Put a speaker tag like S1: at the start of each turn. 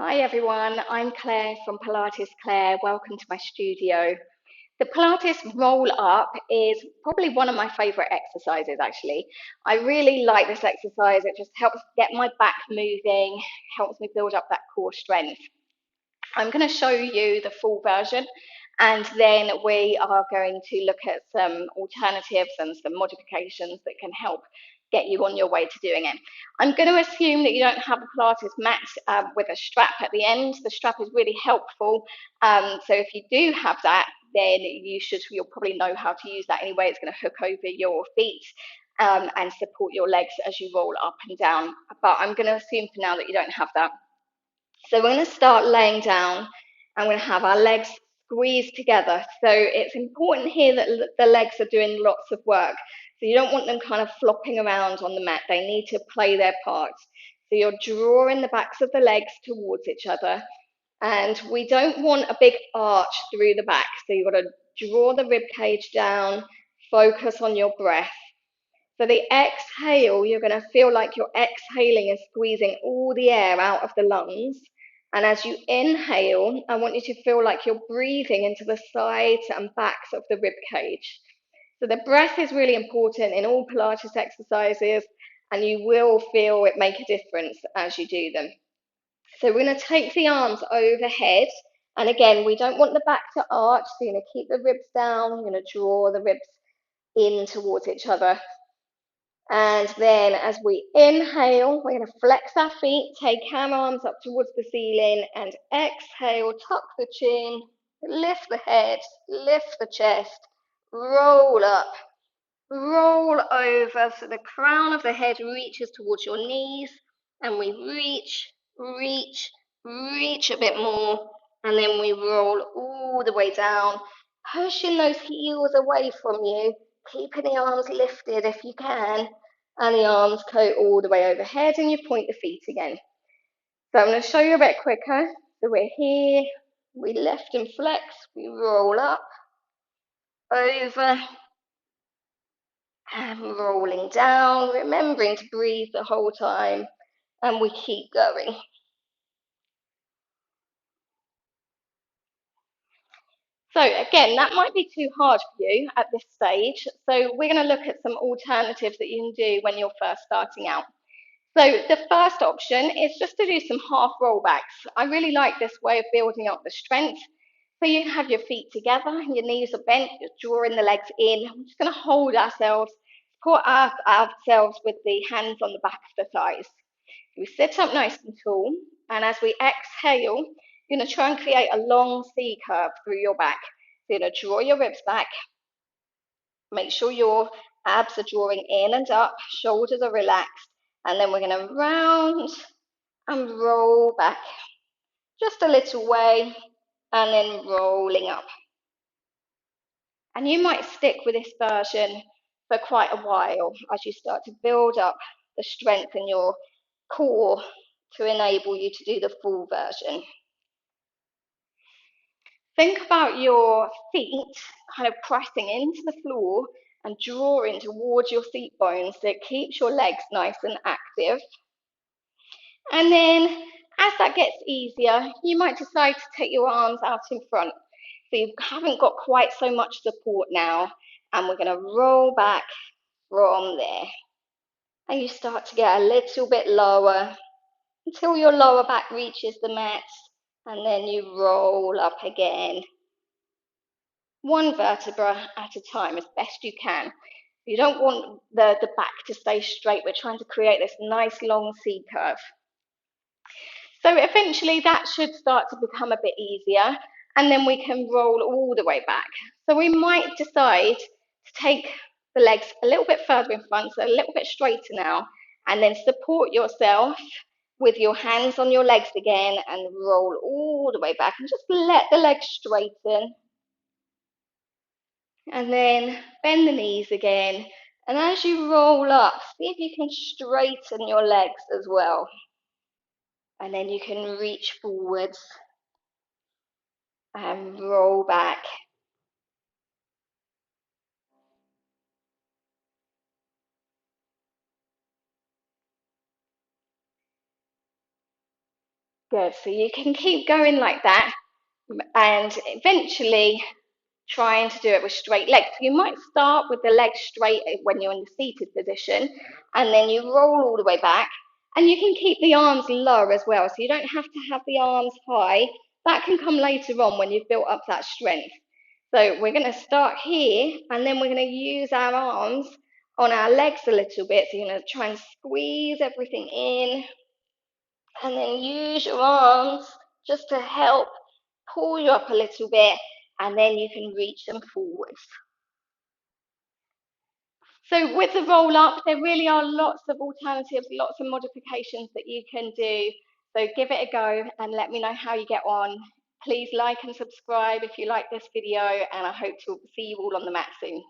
S1: Hi everyone, I'm Claire from Pilates Clare. Welcome to my studio. The Pilates Roll Up is probably one of my favourite exercises actually. I really like this exercise. It just helps get my back moving, helps me build up that core strength. I'm going to show you the full version and then we are going to look at some alternatives and some modifications that can help get you on your way to doing it. I'm going to assume that you don't have a Pilates mat with a strap at the end. The strap is really helpful. So if you do have that, then you'll probably know how to use that anyway. It's going to hook over your feet and support your legs as you roll up and down. But I'm going to assume for now that you don't have that. So we're going to start laying down and we're going to have our legs squeezed together. So it's important here that the legs are doing lots of work. So you don't want them kind of flopping around on the mat. They need to play their part. So you're drawing the backs of the legs towards each other. And we don't want a big arch through the back. So you've got to draw the rib cage down, focus on your breath. So the exhale, you're going to feel like you're exhaling and squeezing all the air out of the lungs. And as you inhale, I want you to feel like you're breathing into the sides and backs of the rib cage. So the breath is really important in all Pilates exercises, and you will feel it make a difference as you do them. So we're going to take the arms overhead. And again, we don't want the back to arch. So you're going to keep the ribs down. You're going to draw the ribs in towards each other. And then as we inhale, we're going to flex our feet, take our arms up towards the ceiling, and exhale, tuck the chin, lift the head, lift the chest, roll up, roll over so the crown of the head reaches towards your knees, and we reach, reach, reach a bit more, and then we roll all the way down, pushing those heels away from you, keeping the arms lifted if you can, and the arms go all the way overhead, and you point the feet again. So I'm going to show you a bit quicker. So we're here, we lift and flex, we roll up, over, and rolling down, remembering to breathe the whole time, and we keep going. So again, that might be too hard for you at this stage. So we're going to look at some alternatives that you can do when you're first starting out. So the first option is just to do some half rollbacks. I really like this way of building up the strength. So you have your feet together, your knees are bent, you're drawing the legs in. I'm just going to hold ourselves, support ourselves with the hands on the back of the thighs. We sit up nice and tall, and as we exhale, you're going to try and create a long C curve through your back. So you're going to draw your ribs back, make sure your abs are drawing in and up, shoulders are relaxed, and then we're going to round and roll back just a little way, and then rolling up. And you might stick with this version for quite a while as you start to build up the strength in your core to enable you to do the full version. Think about your feet kind of pressing into the floor and drawing towards your seat bones so it keeps your legs nice and active. And then as that gets easier, you might decide to take your arms out in front. So you haven't got quite so much support now. And we're going to roll back from there. And you start to get a little bit lower until your lower back reaches the mat. And then you roll up again. One vertebra at a time as best you can. You don't want the back to stay straight. We're trying to create this nice long C curve. So eventually that should start to become a bit easier, and then we can roll all the way back. So we might decide to take the legs a little bit further in front, so a little bit straighter now, and then support yourself with your hands on your legs again and roll all the way back and just let the legs straighten. And then bend the knees again. And as you roll up, see if you can straighten your legs as well. And then you can reach forwards and roll back. Good. So you can keep going like that and eventually trying to do it with straight legs. You might start with the legs straight when you're in the seated position, and then you roll all the way back. And you can keep the arms low as well, so you don't have to have the arms high. That can come later on when you've built up that strength. So we're going to start here, and then we're going to use our arms on our legs a little bit. So you're going to try and squeeze everything in, and then use your arms just to help pull you up a little bit, and then you can reach them forwards. So with the roll up, there really are lots of alternatives, lots of modifications that you can do. So give it a go and let me know how you get on. Please like and subscribe if you like this video, and I hope to see you all on the mat soon.